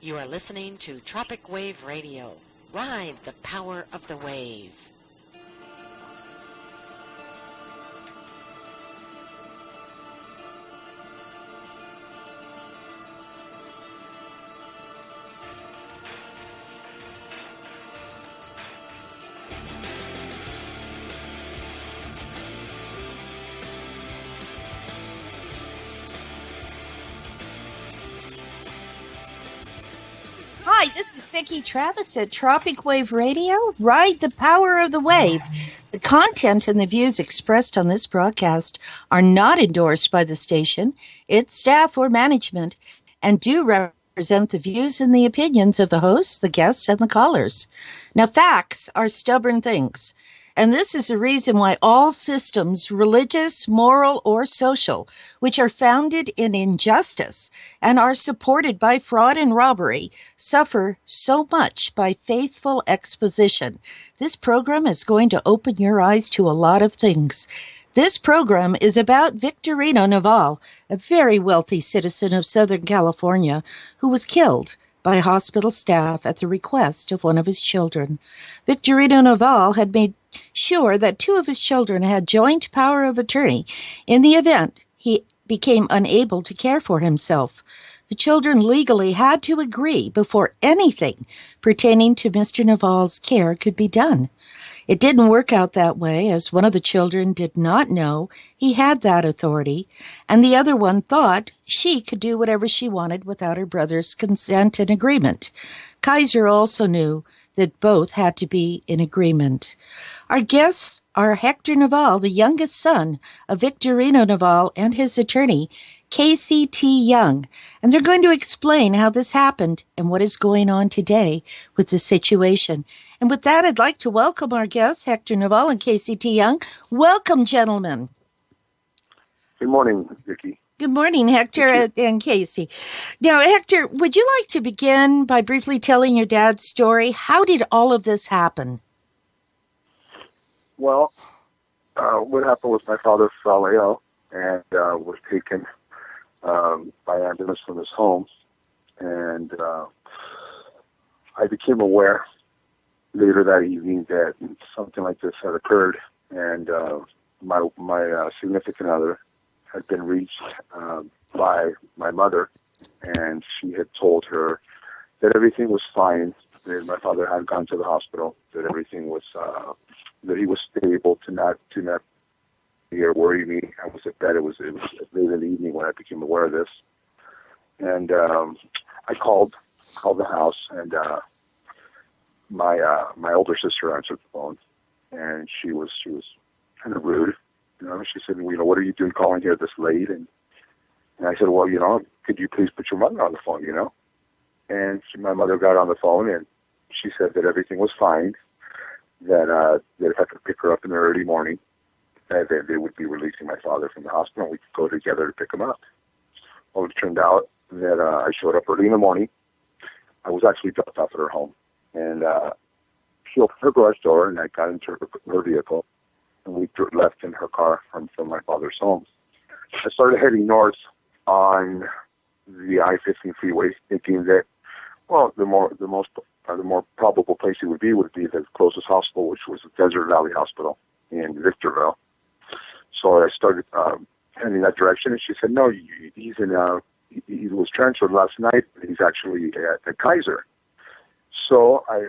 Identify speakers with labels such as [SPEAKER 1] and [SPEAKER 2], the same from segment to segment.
[SPEAKER 1] You are listening to Tropic Wave Radio. Ride the power of the wave.
[SPEAKER 2] Hi, this is Vicki Travis at Tropic Wave Radio. Ride the power of the wave. The content and the views expressed on this broadcast are not endorsed by the station, its staff, or management, and do represent the views and the opinions of the hosts, the guests, and the callers. Now, facts are stubborn things. And this is the reason why all systems, religious, moral, or social, which are founded in injustice and are supported by fraud and robbery, suffer so much by faithful exposition. This program is going to open your eyes to a lot of things. This program is about Victorino Noval, a very wealthy citizen of Southern California who was killed by hospital staff at the request of one of his children. Victorino Noval had made sure that two of his children had joint power of attorney in the event he became unable to care for himself. The children legally had to agree before anything pertaining to Mr. Noval's care could be done. It didn't work out that way, as one of the children did not know he had that authority, and the other one thought she could do whatever she wanted without her brother's consent and agreement. Kaiser also knew that both had to be in agreement. Our guests are Hector Noval, the youngest son of Victorino Noval, and his attorney, KCT Young, and they're going to explain how this happened and what is going on today with the situation. And with that, I'd like to welcome our guests, Hector Noval and KCT Young. Welcome, gentlemen.
[SPEAKER 3] Good morning, Vicki.
[SPEAKER 2] Good morning, Hector and Casey. Now, Hector, would you like to begin by briefly telling your dad's story? How did all of this happen?
[SPEAKER 3] Well, what happened was my father fell ill and was taken by ambulance from his home. And I became aware later that evening that something like this had occurred. And my significant other had been reached by my mother, and she had told her that everything was fine, that my father had gone to the hospital, that everything was, that he was stable, to not worry me. I was at bed. It was late in the evening when I became aware of this, and I called the house, and my older sister answered the phone, and she was kind of rude. You know, she said, what are you doing calling here this late? And I said, well, could you please put your mother on the phone, And my mother got on the phone, and she said that everything was fine, that if I could pick her up in the early morning, that they would be releasing my father from the hospital, and we could go together to pick him up. Well, it turned out that I showed up early in the morning. I was actually dropped off at her home, and she opened her garage door, and I got into her vehicle, and we left in her car from my father's home. I started heading north on the I-15 freeway, thinking that, well, the more probable place it would be the closest hospital, which was the Desert Valley Hospital in Victorville. So I started heading that direction, and she said, no, he was transferred last night. He's actually at Kaiser. So I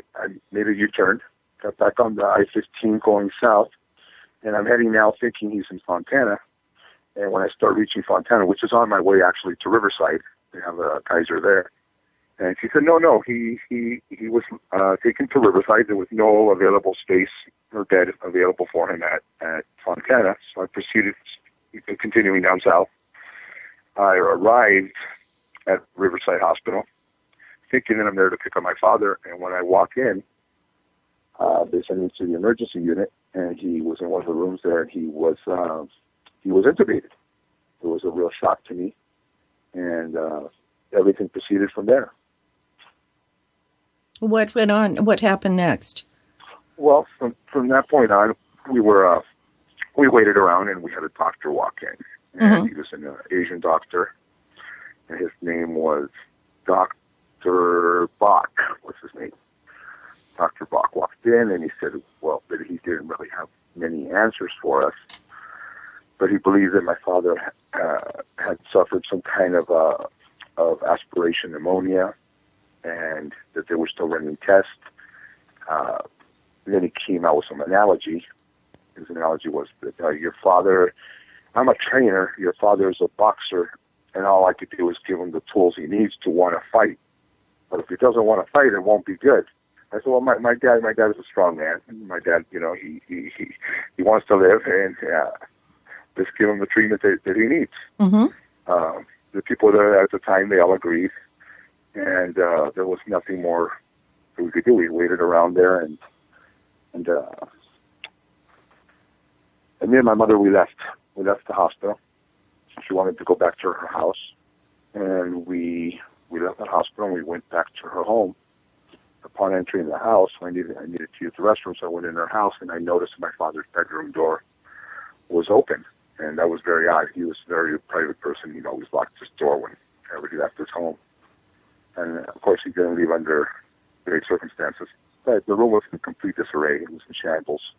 [SPEAKER 3] made a U-turn, got back on the I-15 going south, and I'm heading now thinking he's in Fontana. And when I start reaching Fontana, which is on my way actually to Riverside, they have a Kaiser there. And she said, no, he was taken to Riverside. There was no available space or bed available for him at Fontana. So I proceeded, continuing down south. I arrived at Riverside Hospital, thinking that I'm there to pick up my father. And when I walk in, they sent me to the emergency unit, and he was in one of the rooms there, and he was intubated. It was a real shock to me, and everything proceeded from there.
[SPEAKER 2] What went on? What happened next?
[SPEAKER 3] Well, from that point on, we waited around, and we had a doctor walk in, and he was an Asian doctor, and his name was Dr. Bach, what's his name? Dr. Bach walked in and he said, well, that he didn't really have many answers for us, but he believed that my father had suffered some kind of aspiration pneumonia and that they were still running tests. Then he came out with some analogy. His analogy was that your father, I'm a trainer, your father is a boxer, and all I could do is give him the tools he needs to want to fight. But if he doesn't want to fight, it won't be good. I said, well, my dad is a strong man. My dad, he wants to live, and just give him the treatment that he needs.
[SPEAKER 2] Mm-hmm.
[SPEAKER 3] The people there at the time, they all agreed, and there was nothing more that we could do. We waited around there, and me and my mother, we left the hospital. She wanted to go back to her house, and we left the hospital and we went back to her home. Upon entering the house, I needed to use the restroom, so I went in her house, and I noticed my father's bedroom door was open, and that was very odd. He was a very private person. He'd always locked his door whenever he left his home, and of course he didn't leave under great circumstances. But the room was in complete disarray. It was in shambles,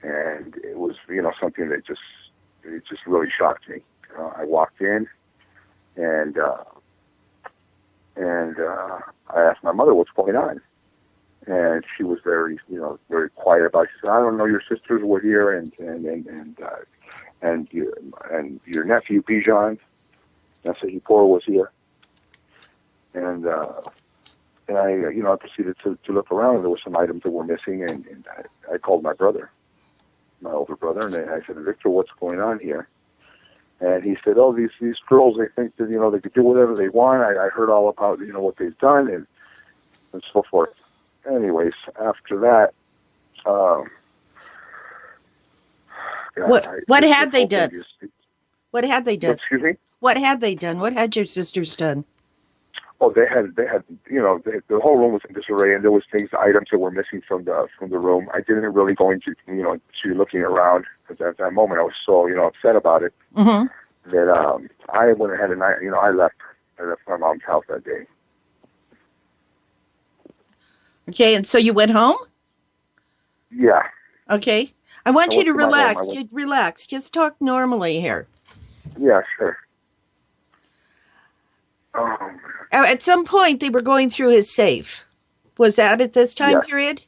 [SPEAKER 3] and it was something that just really shocked me. I walked in, and I asked my mother what's going on, and she was very quiet about it. She said, I don't know, your sisters were here, and your nephew Bijan, Hector was here, and I proceeded to look around, and there were some items that were missing, and I called my brother, my older brother, and I said, Victor, what's going on here? And he said, oh, these girls, they think that, they could do whatever they want. I heard all about, what they've done and so forth. Anyways, after that,
[SPEAKER 2] what had they done? What had they done?
[SPEAKER 3] Excuse me?
[SPEAKER 2] What had they done? What had your sisters done?
[SPEAKER 3] Oh, they had, the whole room was in disarray, and there was items that were missing from the room. I didn't really go into, to looking around, because at that moment I was so, upset about it,
[SPEAKER 2] mm-hmm.
[SPEAKER 3] that I went ahead and I left my mom's house that day.
[SPEAKER 2] Okay, and so you went home?
[SPEAKER 3] Yeah.
[SPEAKER 2] Okay. I want you to relax.
[SPEAKER 3] Relax.
[SPEAKER 2] Just talk normally here.
[SPEAKER 3] Yeah, sure.
[SPEAKER 2] At some point, they were going through his safe. Was that at this time period?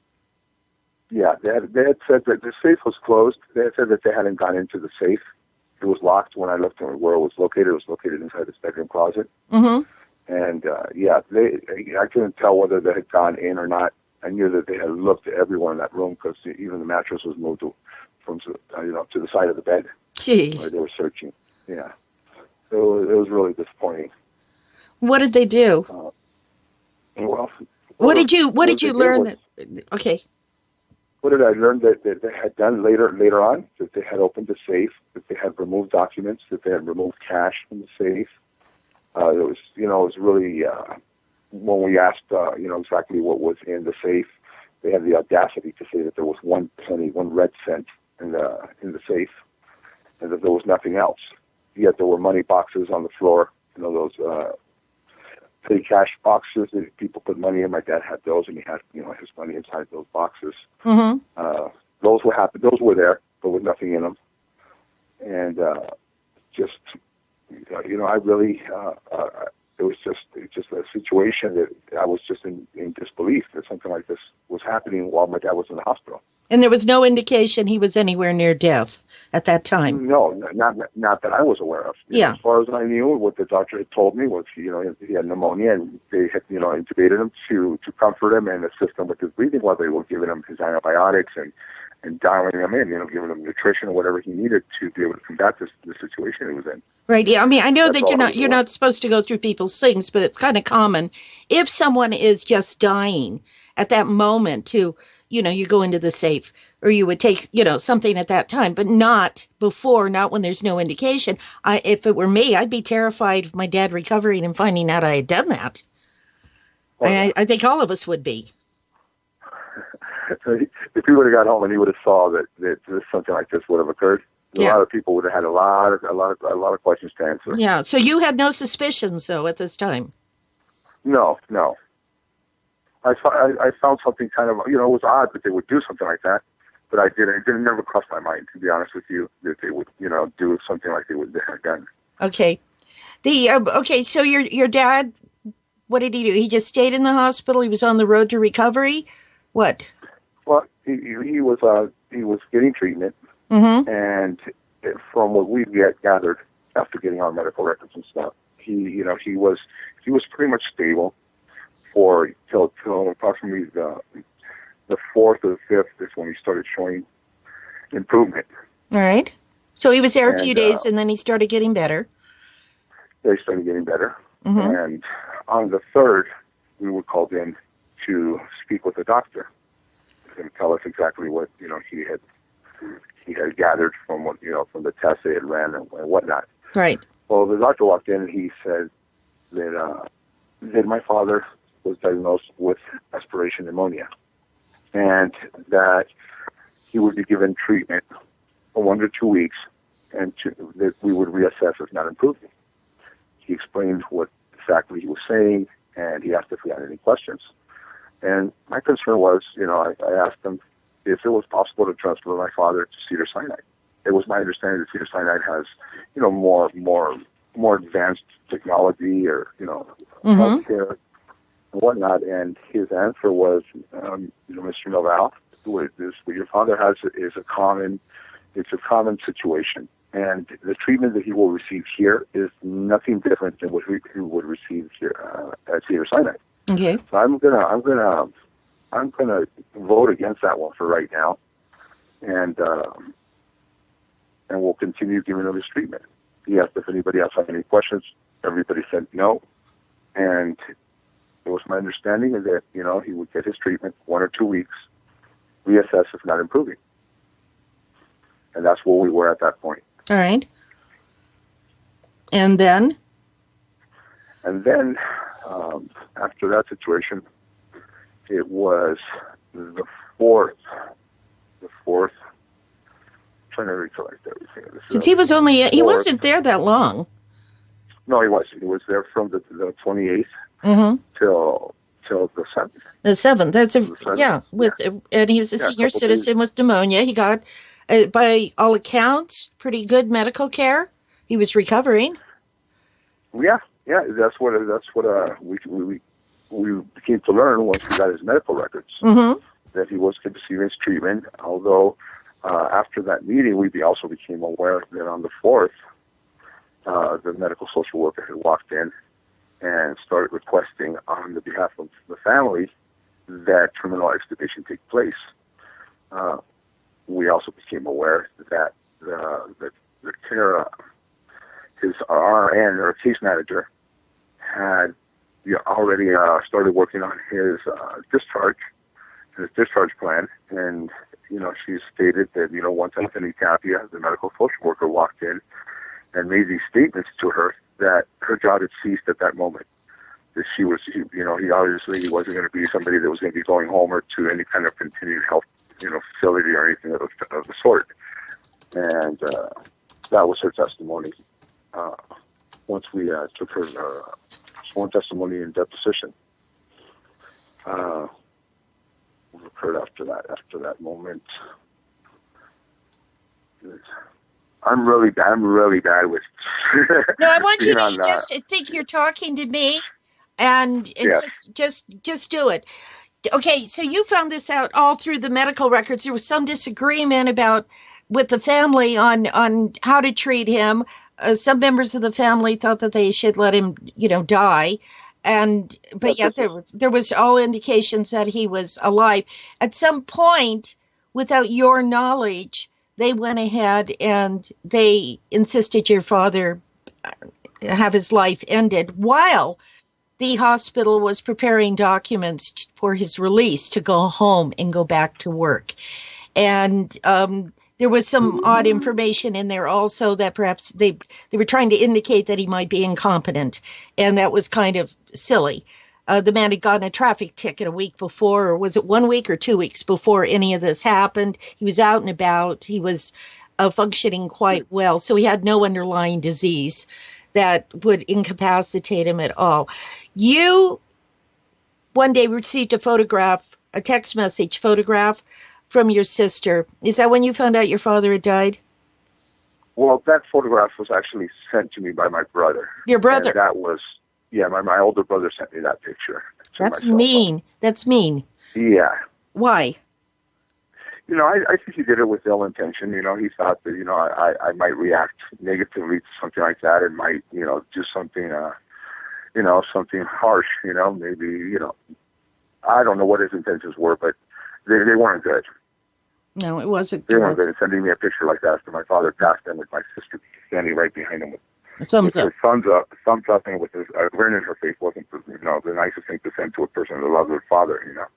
[SPEAKER 3] Yeah, they had said that the safe was closed. They had said that they hadn't gone into the safe. It was locked when I looked at where it was located. It was located inside his bedroom closet.
[SPEAKER 2] Mm-hmm.
[SPEAKER 3] And, I couldn't tell whether they had gone in or not. I knew that they had looked at everyone in that room, because even the mattress was moved to the side of the bed.
[SPEAKER 2] Gee.
[SPEAKER 3] Where they were searching. Yeah. So it was really disappointing.
[SPEAKER 2] What did they do? What did you learn? Okay.
[SPEAKER 3] What did I learn that they had done later on? That they had opened the safe, that they had removed documents, that they had removed cash from the safe. It was really, when we asked, exactly what was in the safe, they had the audacity to say that there was 1 penny, 1 red cent in the safe, and that there was nothing else. Yet there were money boxes on the floor, those petty cash boxes that people put money in. My dad had those, and he had, his money inside those boxes.
[SPEAKER 2] Mm-hmm.
[SPEAKER 3] Those were there, but with nothing in them. And I really, it was just a situation that I was just in disbelief that something like this was happening while my dad was in the hospital.
[SPEAKER 2] And there was no indication he was anywhere near death at that time?
[SPEAKER 3] No, not that I was aware of.
[SPEAKER 2] Yeah.
[SPEAKER 3] As far as I knew, what the doctor had told me was, he had pneumonia, and they had, intubated him to comfort him and assist him with his breathing while they were giving him his antibiotics and dialing him in, giving him nutrition or whatever he needed to be able to combat the situation he was in.
[SPEAKER 2] Right. Yeah. I mean, I know that you're not supposed to go through people's things, but it's kind of common if someone is just dying at that moment to, you go into the safe, or you would take, something at that time, but not before, not when there's no indication. If it were me, I'd be terrified of my dad recovering and finding out I had done that. I think all of us would be.
[SPEAKER 3] If he would have got home and he would have saw that something like this would have occurred, a lot of people would have had a lot of questions to answer.
[SPEAKER 2] Yeah. So you had no suspicions, though, at this time.
[SPEAKER 3] No, no. I found something kind of, it was odd that they would do something like that, but it didn't never cross my mind, to be honest with you, that they would, do something like they had done.
[SPEAKER 2] Okay. So your dad, what did he do? He just stayed in the hospital. He was on the road to recovery. What?
[SPEAKER 3] Well, he was getting treatment,
[SPEAKER 2] Mm-hmm.
[SPEAKER 3] and from what we gathered after getting our medical records and stuff, he was pretty much stable for till approximately the fourth or the fifth is when he started showing improvement.
[SPEAKER 2] All right. So he was there a few
[SPEAKER 3] And,
[SPEAKER 2] days, and then he started getting better.
[SPEAKER 3] They started getting better,
[SPEAKER 2] Mm-hmm.
[SPEAKER 3] and on the third, we were called in to speak with the doctor and tell us exactly what he had gathered from what from the tests they had ran and whatnot.
[SPEAKER 2] Right.
[SPEAKER 3] Well, the doctor walked in and he said that my father was diagnosed with aspiration pneumonia, and that he would be given treatment for 1 to 2 weeks, and that we would reassess if not improving. He explained what exactly he was saying, and he asked if we had any questions. And my concern was, I asked him if it was possible to transfer my father to Cedars-Sinai. It was my understanding that Cedars-Sinai has, more advanced technology or,
[SPEAKER 2] Mm-hmm.
[SPEAKER 3] healthcare and whatnot. And his answer was, Mr. Noval, what your father has is a common situation. And the treatment that he will receive here is nothing different than what he would receive here at Cedars-Sinai.
[SPEAKER 2] Okay.
[SPEAKER 3] So I'm gonna vote against that one for right now, and we'll continue giving him his treatment. He asked if anybody else had any questions. Everybody said no, and it was my understanding that he would get his treatment 1 or 2 weeks, reassess if not improving, and that's where we were at that point.
[SPEAKER 2] All right. And then?
[SPEAKER 3] And then, after that situation, it was the fourth. I'm trying to recollect everything.
[SPEAKER 2] Because he wasn't there that long.
[SPEAKER 3] No, he wasn't. He was there from the 28th
[SPEAKER 2] Mm-hmm.
[SPEAKER 3] till the 7th.
[SPEAKER 2] The 7th. And he was a senior citizen with pneumonia. He got, by all accounts, pretty good medical care. He was recovering.
[SPEAKER 3] Yeah. That's what we came to learn once we got his medical records,
[SPEAKER 2] Mm-hmm.
[SPEAKER 3] that he was receiving his treatment. Although after that meeting, we also became aware that on the 4th, the medical social worker had walked in and started requesting on the behalf of the family that criminal extubation take place. We also became aware that the care, his RN or case manager had already started working on his discharge plan, and she stated that once Anthony Tapia, the medical social worker, walked in and made these statements to her that her job had ceased at that moment. That he obviously he wasn't going to be somebody that was going to be going home or to any kind of continued health facility or anything of the sort. And that was her testimony. Once we took her sworn testimony in deposition, what occurred after that moment. I'm really bad with.
[SPEAKER 2] No, I want you to just think you're talking to me, and
[SPEAKER 3] Yes.
[SPEAKER 2] just do it. Okay, so you found this out all through the medical records. There was some disagreement with the family on how to treat him. Some members of the family thought that they should let him, die, but yet there was all indications that he was alive. At some point, without your knowledge, they went ahead and they insisted your father have his life ended while the hospital was preparing documents for his release to go home and go back to work. And there was some odd information in there also that perhaps they were trying to indicate that he might be incompetent. And that was kind of silly. The man had gotten a traffic ticket a week before, or was it 1 week or 2 weeks before any of this happened? He was out and about. He was functioning quite well. So he had no underlying disease that would incapacitate him at all. You one day received a text message photograph from your sister. Is that when you found out your father had died?
[SPEAKER 3] Well, that photograph was actually sent to me by my brother.
[SPEAKER 2] Your brother?
[SPEAKER 3] And that was, my older brother sent me that picture.
[SPEAKER 2] That's mean. That's mean.
[SPEAKER 3] Yeah.
[SPEAKER 2] Why?
[SPEAKER 3] I think he did it with ill intention. He thought that, I might react negatively to something like that and might, do something, something harsh, maybe, I don't know what his intentions were, but they weren't good.
[SPEAKER 2] No, it wasn't
[SPEAKER 3] They
[SPEAKER 2] good.
[SPEAKER 3] weren't good. Sending me a picture like that after my father passed and with my sister standing right behind him with
[SPEAKER 2] Thumbs up.
[SPEAKER 3] her thumbs up, and with a grin in her face wasn't, the nicest thing to send to a person that loves their father,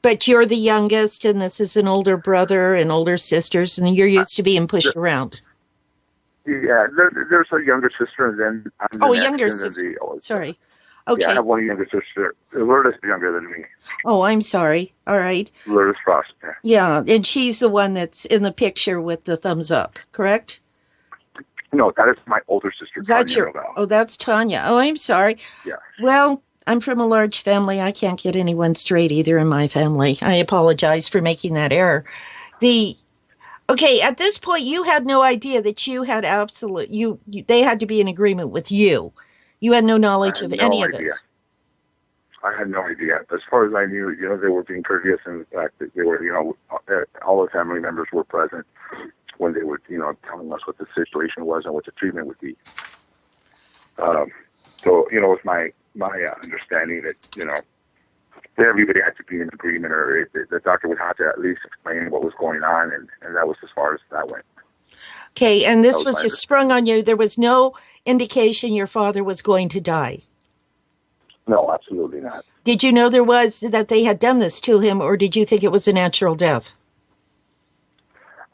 [SPEAKER 2] But you're the youngest, and this is an older brother and older sisters, and you're used to being pushed around.
[SPEAKER 3] Yeah, there's a younger sister, and then I'm the
[SPEAKER 2] a
[SPEAKER 3] next,
[SPEAKER 2] younger
[SPEAKER 3] and then
[SPEAKER 2] sister.
[SPEAKER 3] the
[SPEAKER 2] Sorry. Okay.
[SPEAKER 3] Yeah, I have one younger sister. Lourdes is younger than me.
[SPEAKER 2] Oh, I'm sorry. All right.
[SPEAKER 3] Lourdes Frost.
[SPEAKER 2] Yeah, and she's the one that's in the picture with the thumbs up, correct?
[SPEAKER 3] No, that is my older sister.
[SPEAKER 2] That's
[SPEAKER 3] Tanya Noval.
[SPEAKER 2] Oh, that's Tanya. Oh, I'm sorry.
[SPEAKER 3] Yeah.
[SPEAKER 2] Well, I'm from a large family. I can't get anyone straight either in my family. I apologize for making that error. Okay, at this point, you had no idea that you had they had to be in agreement with you. You had no knowledge of any of this.
[SPEAKER 3] I had no idea. As far as I knew, they were being courteous in the fact that they were, all the family members were present when they were, telling us what the situation was and what the treatment would be. So, it was my understanding that, that everybody had to be in agreement, or the doctor would have to at least explain what was going on, and that was as far as that went.
[SPEAKER 2] Okay, and this was just sprung on you. There was no indication your father was going to die.
[SPEAKER 3] No, absolutely not.
[SPEAKER 2] Did you know that they had done this to him, or did you think it was a natural death?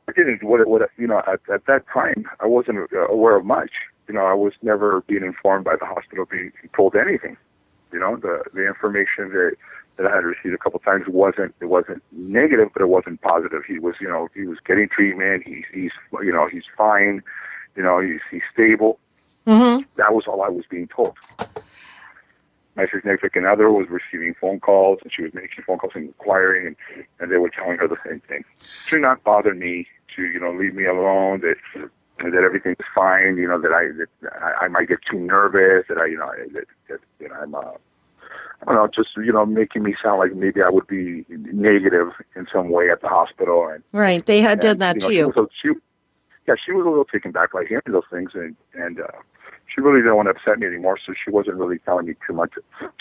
[SPEAKER 3] I didn't. At that time, I wasn't aware of much. I was never being informed by the hospital, being told anything. The information that I had received a couple of times wasn't negative, but it wasn't positive. He was getting treatment. He's fine. He's stable.
[SPEAKER 2] Mm-hmm.
[SPEAKER 3] That was all I was being told. My significant other was receiving phone calls, and she was making phone calls and inquiring, and they were telling her the same thing. Do not bother me. To leave me alone. That everything's fine. That I might get too nervous. That I'm I don't know, just making me sound like maybe I would be negative in some way at the hospital. And
[SPEAKER 2] right, they had done that to you.
[SPEAKER 3] She was a little taken back by hearing those things, and she really didn't want to upset me anymore, so she wasn't really telling me too much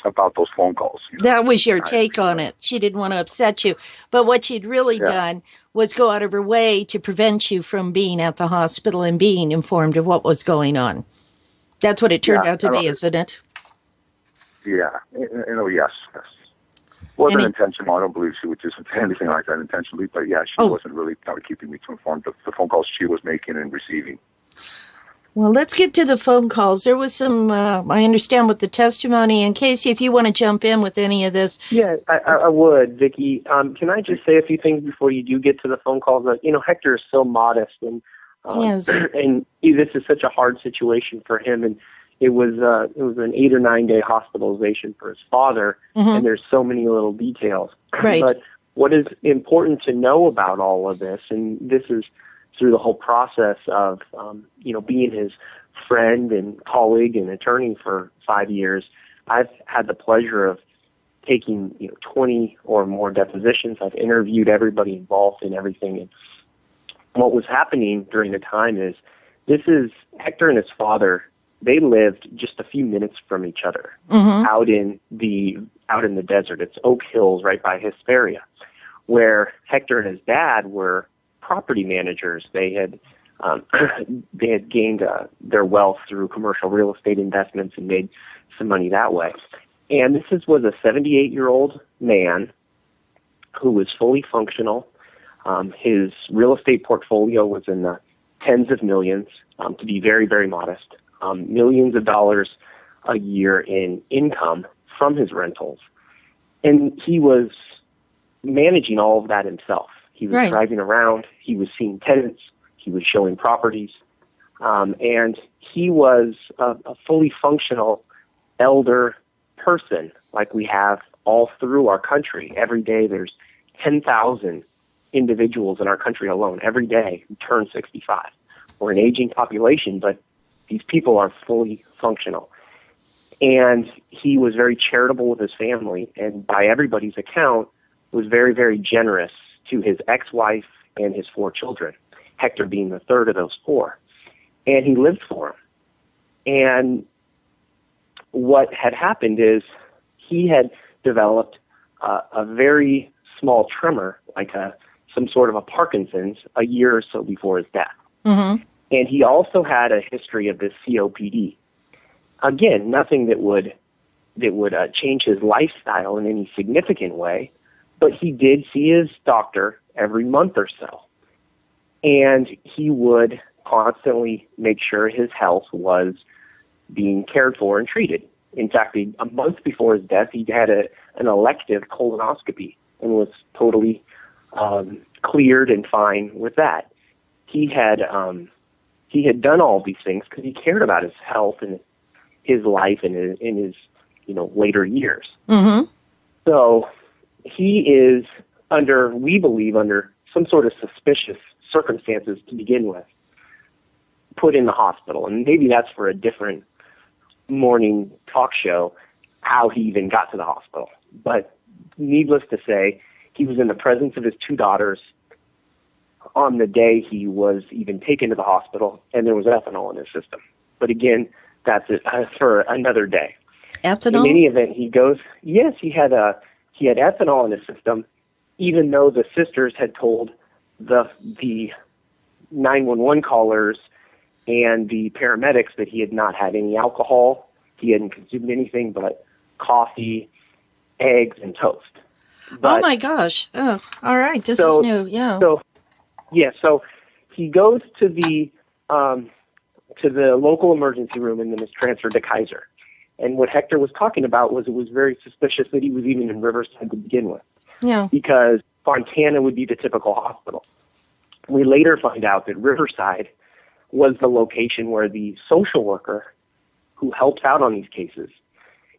[SPEAKER 3] about those phone calls.
[SPEAKER 2] That was your take on it. She didn't want to upset you. But what she'd really done was go out of her way to prevent you from being at the hospital and being informed of what was going on. That's what it turned out to be, isn't it?
[SPEAKER 3] Yeah. Yes. Wasn't intentional. I don't believe she would do anything like that intentionally, but yeah, she wasn't really keeping me too informed of the phone calls she was making and receiving.
[SPEAKER 2] Well, let's get to the phone calls. There was some, I understand, with the testimony. And Casey, if you want to jump in with any of this.
[SPEAKER 4] Yeah, I would, Vicki. Can I just say a few things before you do get to the phone calls? Hector is so modest, and
[SPEAKER 2] yes.
[SPEAKER 4] And this is such a hard situation for him. And it was an 8 or 9 day hospitalization for his father, and there's so many little details.
[SPEAKER 2] Right.
[SPEAKER 4] But what is important to know about all of this, and this is through the whole process of, being his friend and colleague and attorney for 5 years, I've had the pleasure of taking, 20 or more depositions. I've interviewed everybody involved in everything. And what was happening during the time is Hector and his father, they lived just a few minutes from each other out in the desert. It's Oak Hills right by Hesperia, where Hector and his dad were property managers. They had gained their wealth through commercial real estate investments and made some money that way. And this was a 78-year-old man who was fully functional. His real estate portfolio was in the tens of millions, to be very, very modest, millions of dollars a year in income from his rentals. And he was managing all of that himself. He was driving around. He was seeing tenants. He was showing properties. And he was a fully functional elder person like we have all through our country. Every day there's 10,000 individuals in our country alone every day who turn 65. We're an aging population, but these people are fully functional. And he was very charitable with his family, and by everybody's account, was very, very generous to his ex-wife and his 4 children, Hector being the third of those 4. And he lived for them. And what had happened is he had developed a very small tremor, like some sort of a Parkinson's, a year or so before his death.
[SPEAKER 2] Mm-hmm.
[SPEAKER 4] And he also had a history of this COPD. Again, nothing that would change his lifestyle in any significant way, but he did see his doctor every month or so. And he would constantly make sure his health was being cared for and treated. In fact, a month before his death, he had an elective colonoscopy and was totally cleared and fine with that. He had done all these things because he cared about his health and his life in his later years.
[SPEAKER 2] Mm-hmm.
[SPEAKER 4] So he is we believe under some sort of suspicious circumstances to begin with, put in the hospital. And maybe that's for a different morning talk show, how he even got to the hospital. But needless to say, he was in the presence of his 2 daughters on the day he was even taken to the hospital, and there was ethanol in his system. But again, that's it for another day.
[SPEAKER 2] Ethanol?
[SPEAKER 4] In any event, he goes, yes, he had ethanol in his system, even though the sisters had told the 911 callers and the paramedics that he had not had any alcohol. He hadn't consumed anything but coffee, eggs, and toast. But,
[SPEAKER 2] oh my gosh! Oh, all right. This is new. Yeah.
[SPEAKER 4] So he goes to the local emergency room and then is transferred to Kaiser. And what Hector was talking about was it was very suspicious that he was even in Riverside to begin with.
[SPEAKER 2] Yeah.
[SPEAKER 4] Because Fontana would be the typical hospital. We later find out that Riverside was the location where the social worker who helps out on these cases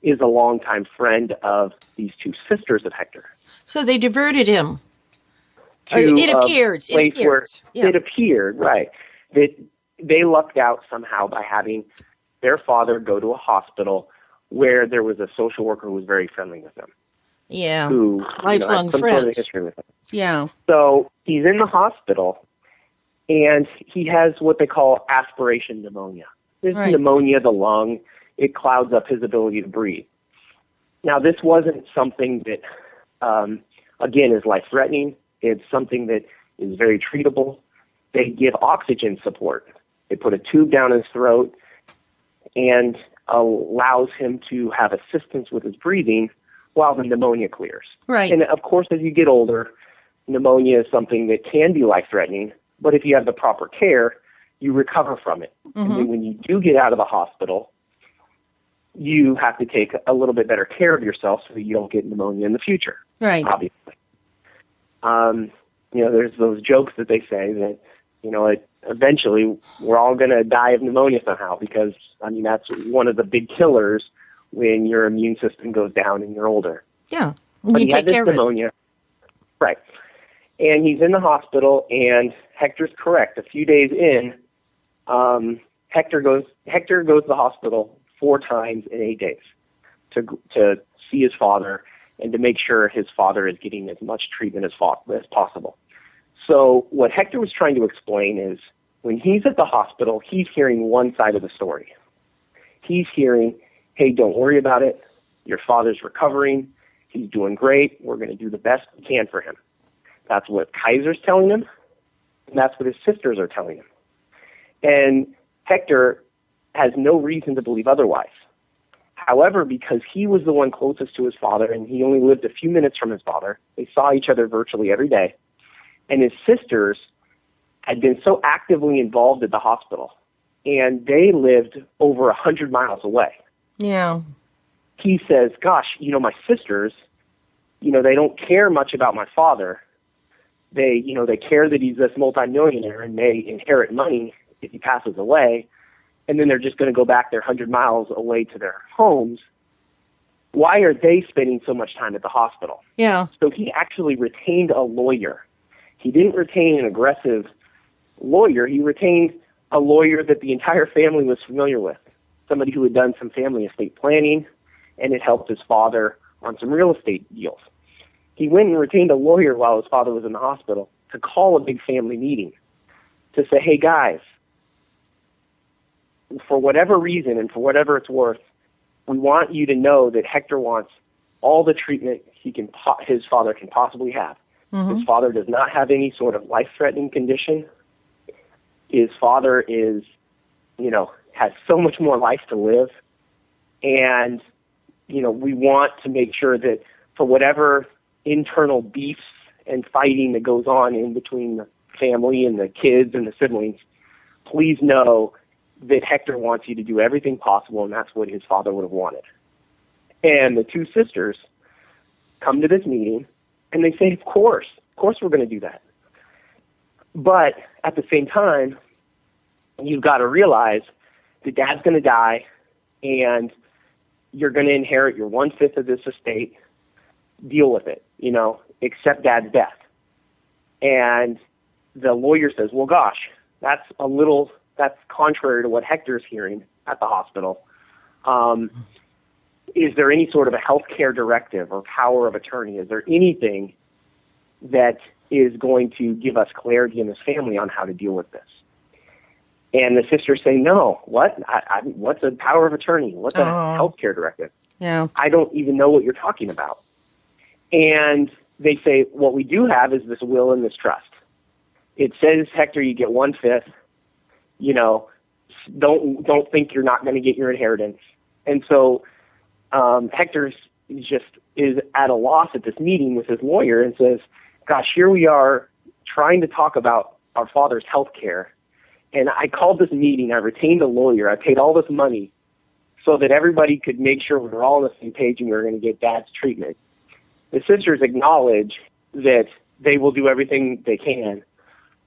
[SPEAKER 4] is a longtime friend of these 2 sisters of Hector.
[SPEAKER 2] So they diverted him.
[SPEAKER 4] It appeared, right, that they lucked out somehow by having their father go to a hospital where there was a social worker who was very friendly with them.
[SPEAKER 2] Yeah.
[SPEAKER 4] Who
[SPEAKER 2] lifelong
[SPEAKER 4] had some
[SPEAKER 2] friends.
[SPEAKER 4] sort of history with them.
[SPEAKER 2] Yeah.
[SPEAKER 4] So he's in the hospital, and he has what they call aspiration pneumonia. This is pneumonia of the lung. It clouds up his ability to breathe. Now, this wasn't something that, again, is life-threatening. It's something that is very treatable. They give oxygen support. They put a tube down his throat and allows him to have assistance with his breathing while the pneumonia clears.
[SPEAKER 2] Right.
[SPEAKER 4] And, of course, as you get older, pneumonia is something that can be life-threatening, but if you have the proper care, you recover from it.
[SPEAKER 2] Mm-hmm.
[SPEAKER 4] And then when you do get out of the hospital, you have to take a little bit better care of yourself so that you don't get pneumonia in the future.
[SPEAKER 2] Right.
[SPEAKER 4] Obviously. There's those jokes that they say that, eventually we're all going to die of pneumonia somehow because, that's one of the big killers when your immune system goes down and you're older.
[SPEAKER 2] Yeah.
[SPEAKER 4] But
[SPEAKER 2] you
[SPEAKER 4] he had
[SPEAKER 2] take care
[SPEAKER 4] this
[SPEAKER 2] of it.
[SPEAKER 4] pneumonia. Right. And he's in the hospital, and Hector's correct. A few days in, Hector goes to the hospital 4 times in 8 days to see his father and to make sure his father is getting as much treatment as possible. So what Hector was trying to explain is when he's at the hospital, he's hearing one side of the story. He's hearing, hey, don't worry about it. Your father's recovering. He's doing great. We're going to do the best we can for him. That's what Kaiser's telling him, and that's what his sisters are telling him. And Hector has no reason to believe otherwise. However, because he was the one closest to his father, and he only lived a few minutes from his father, they saw each other virtually every day, and his sisters had been so actively involved at the hospital, and they lived over 100 miles away.
[SPEAKER 2] Yeah.
[SPEAKER 4] He says, gosh, my sisters, they don't care much about my father. They care that he's this multimillionaire and may inherit money if he passes away, and then they're just going to go back their 100 miles away to their homes why are they spending so much time at the hospital?
[SPEAKER 2] Yeah.
[SPEAKER 4] So he actually retained a lawyer. He didn't retain an aggressive lawyer. He retained a lawyer that the entire family was familiar with, somebody who had done some family estate planning and had helped his father on some real estate deals. He went and retained a lawyer while his father was in the hospital to call a big family meeting to say, hey, guys, for whatever reason and for whatever it's worth, we want you to know that Hector wants all the treatment his father can possibly have. His father does not have any sort of life-threatening condition. His father is, has so much more life to live. And, we want to make sure that for whatever internal beefs and fighting that goes on in between the family and the kids and the siblings, please know that Hector wants you to do everything possible, and that's what his father would have wanted. And the two sisters come to this meeting, and they say, of course we're going to do that. But at the same time, you've got to realize that Dad's going to die, and you're going to inherit your 1/5 of this estate. Deal with it, accept Dad's death. And the lawyer says, well, gosh, that's contrary to what Hector's hearing at the hospital. Is there any sort of a healthcare directive or power of attorney? Is there anything that is going to give us clarity in this family on how to deal with this? And the sisters say, no, what? What's a power of attorney? What's a healthcare directive?
[SPEAKER 2] Yeah.
[SPEAKER 4] I don't even know what you're talking about. And they say, what we do have is this will and this trust. It says, Hector, you get 1/5. Don't think you're not going to get your inheritance. And so Hector is at a loss at this meeting with his lawyer and says, gosh, here we are trying to talk about our father's health care. And I called this meeting. I retained a lawyer. I paid all this money so that everybody could make sure we were all on the same page and we were going to get Dad's treatment. The sisters acknowledge that they will do everything they can,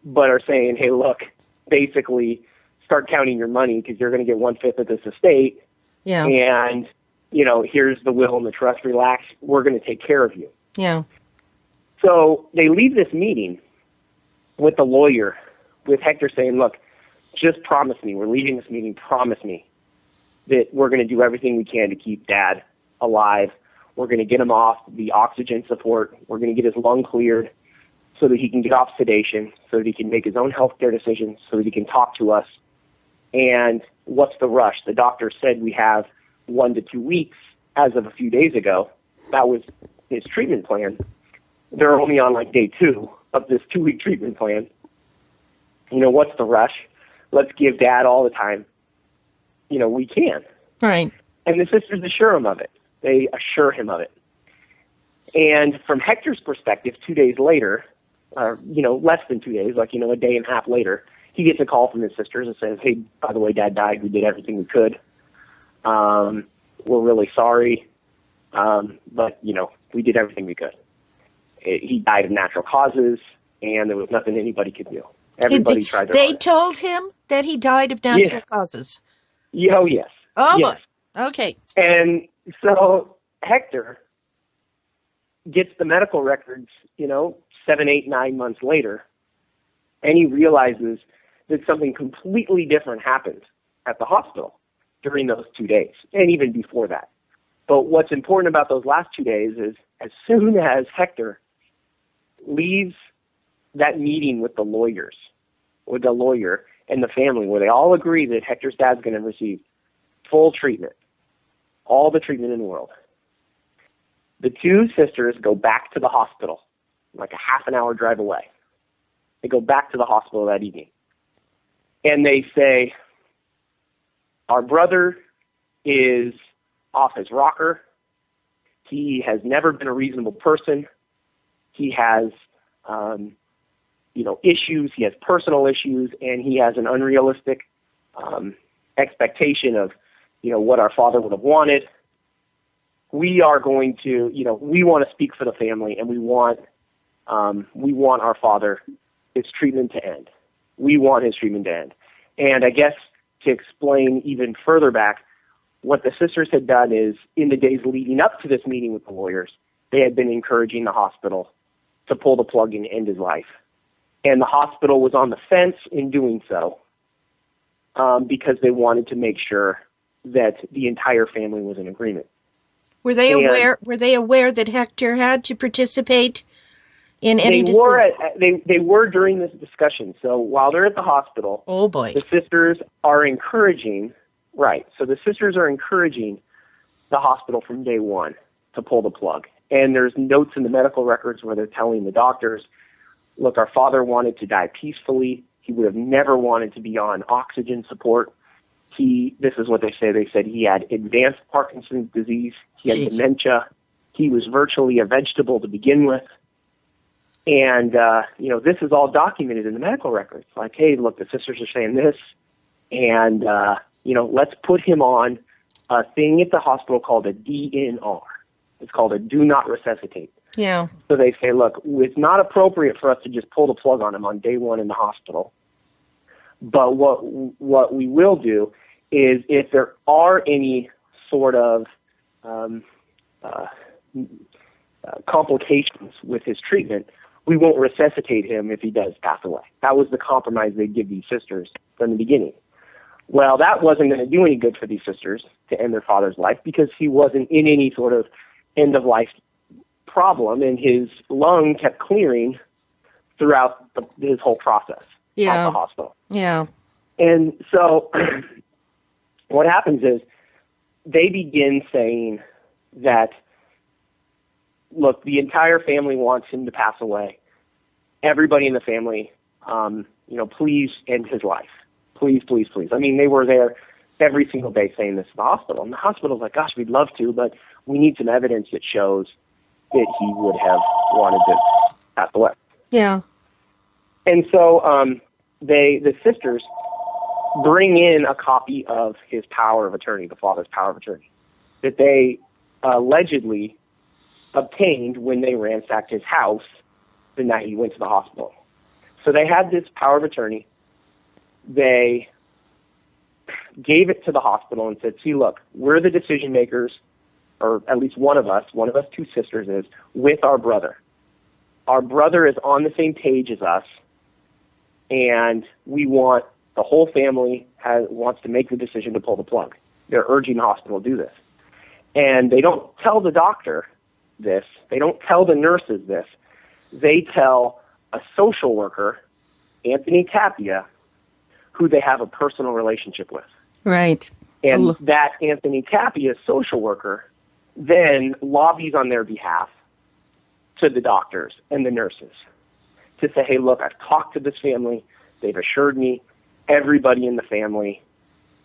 [SPEAKER 4] but are saying, hey, look, basically start counting your money because you're going to get 1/5 of this estate.
[SPEAKER 2] Yeah.
[SPEAKER 4] And, here's the will and the trust. Relax. We're going to take care of you.
[SPEAKER 2] Yeah.
[SPEAKER 4] So they leave this meeting with the lawyer, with Hector saying, look, just promise me, we're leaving this meeting, promise me that we're going to do everything we can to keep Dad alive. We're going to get him off the oxygen support. We're going to get his lung cleared so that he can get off sedation, so that he can make his own healthcare decisions, so that he can talk to us. And what's the rush? The doctor said we have 1 to 2 weeks as of a few days ago. That was his treatment plan. They're only on day 2 of this 2-week treatment plan. What's the rush? Let's give Dad all the time, we can.
[SPEAKER 2] Right.
[SPEAKER 4] And the sisters assure him of it. They assure him of it. And from Hector's perspective, 2 days later, less than 2 days, a day and a half later, he gets a call from his sisters and says, hey, by the way, Dad died. We did everything we could. We're really sorry. But, we did everything we could. He died of natural causes, and there was nothing anybody could do. Everybody tried their hardest.
[SPEAKER 2] They told him that he died of natural causes.
[SPEAKER 4] Oh, yes.
[SPEAKER 2] Oh,
[SPEAKER 4] yes.
[SPEAKER 2] Okay.
[SPEAKER 4] And so Hector gets the medical records, 7, 8, 9 months later, and he realizes that something completely different happened at the hospital during those 2 days, and even before that. But what's important about those last 2 days is as soon as Hector leaves that meeting with the lawyer and the family, where they all agree that Hector's dad's going to receive full treatment, all the treatment in the world, the two sisters go back to the hospital, like a half an hour drive away. They go back to the hospital that evening. And they say, our brother is off his rocker. He has never been a reasonable person. He has, issues. He has personal issues, and he has an unrealistic expectation of, what our father would have wanted. We are going to, we want to speak for the family, and we want our father, his treatment to end. We want his treatment to end. And I guess to explain even further back, what the sisters had done is, in the days leading up to this meeting with the lawyers, they had been encouraging the hospital to pull the plug and end his life. And the hospital was on the fence in doing so because they wanted to make sure that the entire family was in agreement.
[SPEAKER 2] Were they aware that Hector had to participate in any
[SPEAKER 4] decision? They were during this discussion. So while they're at the hospital,
[SPEAKER 2] oh boy,
[SPEAKER 4] the sisters are encouraging. Right. So the sisters are encouraging the hospital from day one to pull the plug. And there's notes in the medical records where they're telling the doctors, look, our father wanted to die peacefully. He would have never wanted to be on oxygen support. This is what they say. They said he had advanced Parkinson's disease. He had dementia. He was virtually a vegetable to begin with. And, this is all documented in the medical records. Like, hey, look, the sisters are saying this. And, let's put him on a thing at the hospital called a DNR. It's called a do not resuscitate.
[SPEAKER 2] Yeah.
[SPEAKER 4] So they say, look, it's not appropriate for us to just pull the plug on him on day one in the hospital. But what we will do is, if there are any sort of complications with his treatment, we won't resuscitate him if he does pass away. That was the compromise they'd give these sisters from the beginning. Well, that wasn't going to do any good for these sisters to end their father's life, because he wasn't in any sort of end-of-life problem, and his lung kept clearing throughout his whole process at the hospital.
[SPEAKER 2] Yeah.
[SPEAKER 4] And so what happens is they begin saying that, look, the entire family wants him to pass away. Everybody in the family, please end his life. Please, please, please. I mean, they were there every single day saying this to the hospital. And the hospital's like, gosh, we'd love to, but we need some evidence that shows that he would have wanted to pass away.
[SPEAKER 2] Yeah.
[SPEAKER 4] And so the sisters bring in a copy of his power of attorney, the father's power of attorney, that they allegedly obtained when they ransacked his house the night he went to the hospital. So they had this power of attorney. They gave it to the hospital and said, see, look, we're the decision makers, or at least one of us two sisters is, with our brother. Our brother is on the same page as us, and the whole family wants to make the decision to pull the plug. They're urging the hospital to do this. And they don't tell the doctor this. They don't tell the nurses this. They tell a social worker, Anthony Tapia, who they have a personal relationship with.
[SPEAKER 2] Right.
[SPEAKER 4] And that Anthony Tapia social worker then lobbies on their behalf to the doctors and the nurses to say, hey, look, I've talked to this family. They've assured me everybody in the family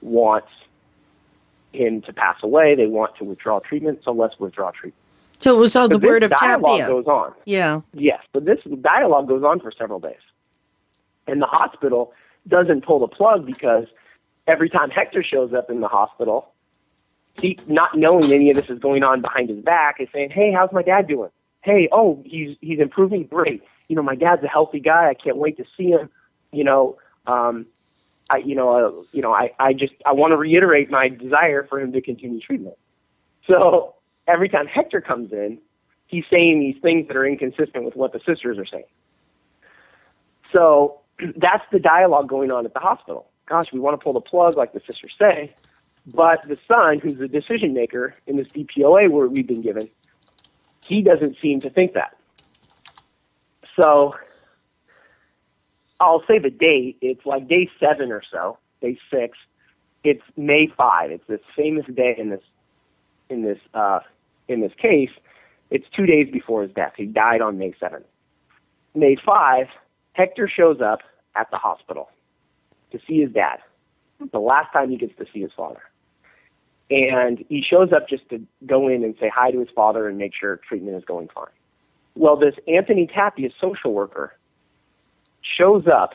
[SPEAKER 4] wants him to pass away. They want to withdraw treatment, so let's withdraw treatment.
[SPEAKER 2] So it was all the word of Tapia.
[SPEAKER 4] This dialogue goes on.
[SPEAKER 2] Yeah.
[SPEAKER 4] Yes, but this dialogue goes on for several days. And the hospital doesn't pull the plug because every time Hector shows up in the hospital, he, not knowing any of this is going on behind his back, is saying, hey, how's my dad doing? Hey, he's improving, great. My dad's a healthy guy. I can't wait to see him. I want to reiterate my desire for him to continue treatment. So every time Hector comes in, he's saying these things that are inconsistent with what the sisters are saying. So that's the dialogue going on at the hospital. Gosh, we want to pull the plug like the sisters say, but the son, who's the decision maker in this DPOA where we've been given, he doesn't seem to think that. So I'll say the date. It's like day 7 or so, day 6. It's May 5. It's this famous day in this case. It's 2 days before his death. He died on May 7th. May 5, Hector shows up at the hospital to see his dad. The last time he gets to see his father. And he shows up just to go in and say hi to his father and make sure treatment is going fine. Well, this Anthony Tapia social worker shows up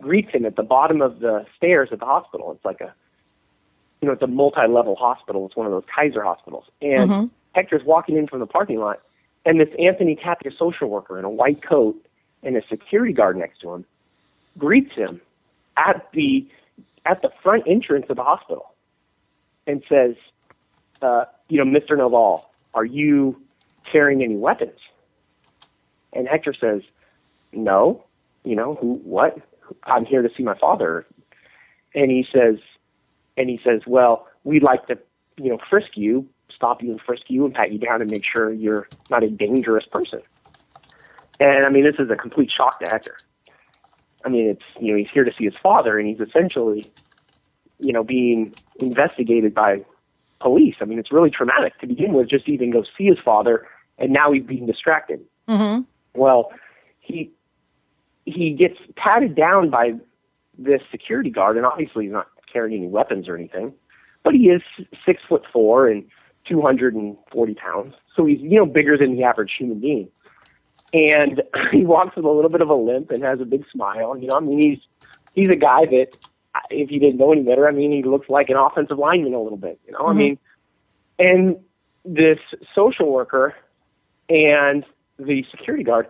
[SPEAKER 4] greets him at the bottom of the stairs at the hospital. It's like it's a multi-level hospital. It's one of those Kaiser hospitals. And Hector's walking in from the parking lot, and this Anthony Tapia social worker in a white coat and a security guard next to him greets him at the front entrance of the hospital and says, Mr. Noval, are you carrying any weapons? And Hector says, no. What? I'm here to see my father. And he says, well, we'd like to, frisk you, stop you and frisk you and pat you down and make sure you're not a dangerous person. And I mean, this is a complete shock to Hector. I mean, it's, he's here to see his father, and he's essentially, being investigated by police. I mean, it's really traumatic to begin with, just to even go see his father, and now he's being distracted. Mm-hmm. Well, he gets patted down by this security guard, and obviously he's not carrying any weapons or anything, but he is 6'4" and 240 pounds, so he's bigger than the average human being. And he walks with a little bit of a limp and has a big smile. He's a guy that, if you didn't know any better, he looks like an offensive lineman a little bit. Mm-hmm. And this social worker and the security guard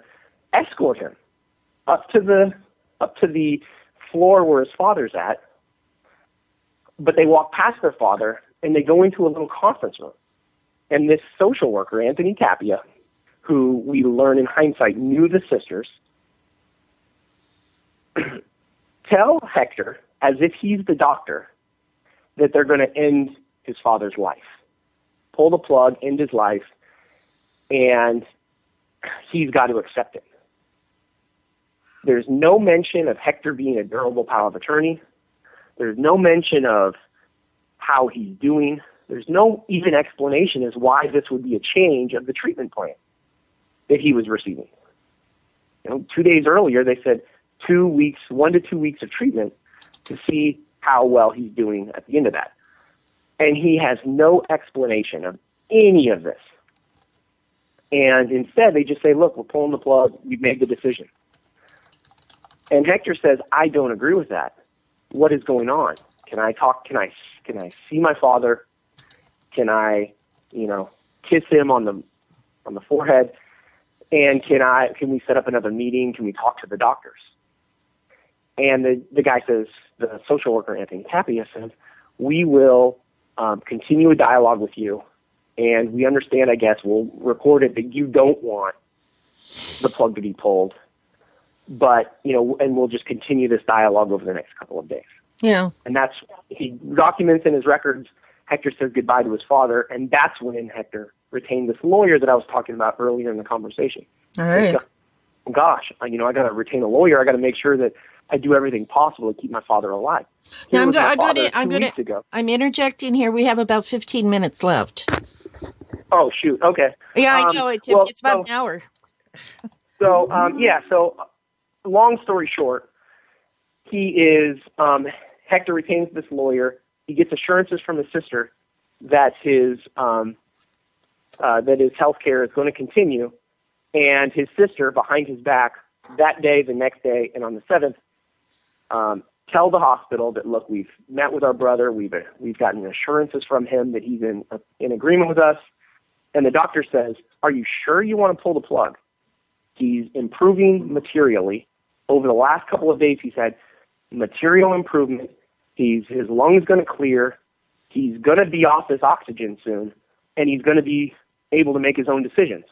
[SPEAKER 4] escort him up to the floor where his father's at. But they walk past their father and they go into a little conference room. And this social worker, Anthony Tapia, who we learn in hindsight knew the sisters, tell Hector, as if he's the doctor, that they're going to end his father's life, pull the plug, end his life, and he's got to accept it. There's no mention of Hector being a durable power of attorney. There's no mention of how he's doing. There's no even explanation as why this would be a change of the treatment plan that he was receiving. 2 days earlier, they said 2 weeks, 1 to 2 weeks of treatment to see how well he's doing at the end of that. And he has no explanation of any of this. And instead, they just say, look, we're pulling the plug. We've made the decision. And Hector says, I don't agree with that. What is going on? Can I talk? Can I see my father? Can I, kiss him on the forehead? And can we set up another meeting? Can we talk to the doctors? And the guy says, the social worker, Anthony Tapia, says, we will continue a dialogue with you. And we understand, I guess, we'll record it that you don't want the plug to be pulled. But, and we'll just continue this dialogue over the next couple of days.
[SPEAKER 2] Yeah.
[SPEAKER 4] And he documents in his records, Hector says goodbye to his father, and that's when Hector retained this lawyer that I was talking about earlier in the conversation.
[SPEAKER 2] All right.
[SPEAKER 4] Gosh, I got to retain a lawyer. I got to make sure that I do everything possible to keep my father alive.
[SPEAKER 2] Now, I'm interjecting here. We have about 15 minutes left.
[SPEAKER 4] Oh, shoot. Okay.
[SPEAKER 2] Yeah, I know. It's about an hour.
[SPEAKER 4] So long story short, Hector retains this lawyer. He gets assurances from his sister that his health care is going to continue, and his sister, behind his back, that day, the next day, and on the 7th, tell the hospital that, look, we've met with our brother, we've gotten assurances from him that he's in agreement with us, and the doctor says, are you sure you want to pull the plug? He's improving materially. Over the last couple of days, he's had material improvement. His lungs going to clear. He's going to be off this oxygen soon, and he's going to be able to make his own decisions.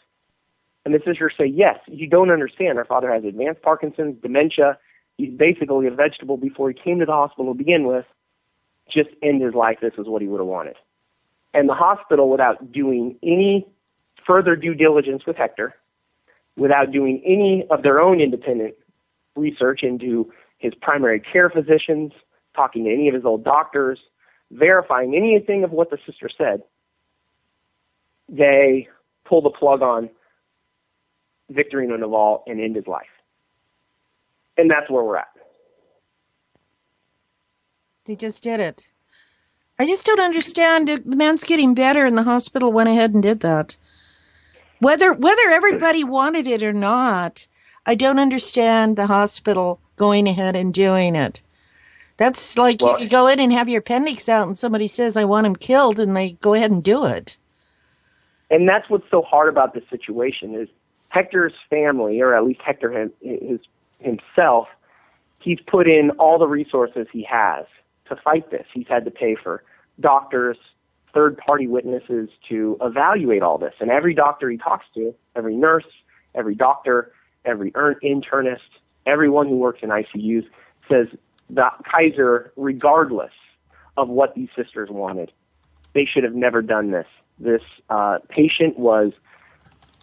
[SPEAKER 4] And the sisters say, yes, you don't understand. Our father has advanced Parkinson's, dementia. He's basically a vegetable before he came to the hospital to begin with. Just end his life. This is what he would have wanted. And the hospital, without doing any further due diligence with Hector, without doing any of their own independent research into his primary care physicians, talking to any of his old doctors, verifying anything of what the sister said, they pull the plug on Victorino Noval and end his life. And that's where we're at.
[SPEAKER 2] They just did it. I just don't understand. The man's getting better and the hospital went ahead and did that. Whether everybody wanted it or not, I don't understand the hospital going ahead and doing it. That's like you could go in and have your appendix out and somebody says, I want him killed, and they go ahead and do it.
[SPEAKER 4] And that's what's so hard about this situation is Hector's family, or at least Hector himself, he's put in all the resources he has to fight this. He's had to pay for doctors, third-party witnesses to evaluate all this. And every doctor he talks to, every nurse, every doctor, every internist, everyone who works in ICUs says that Kaiser, regardless of what these sisters wanted, they should have never done this. This patient was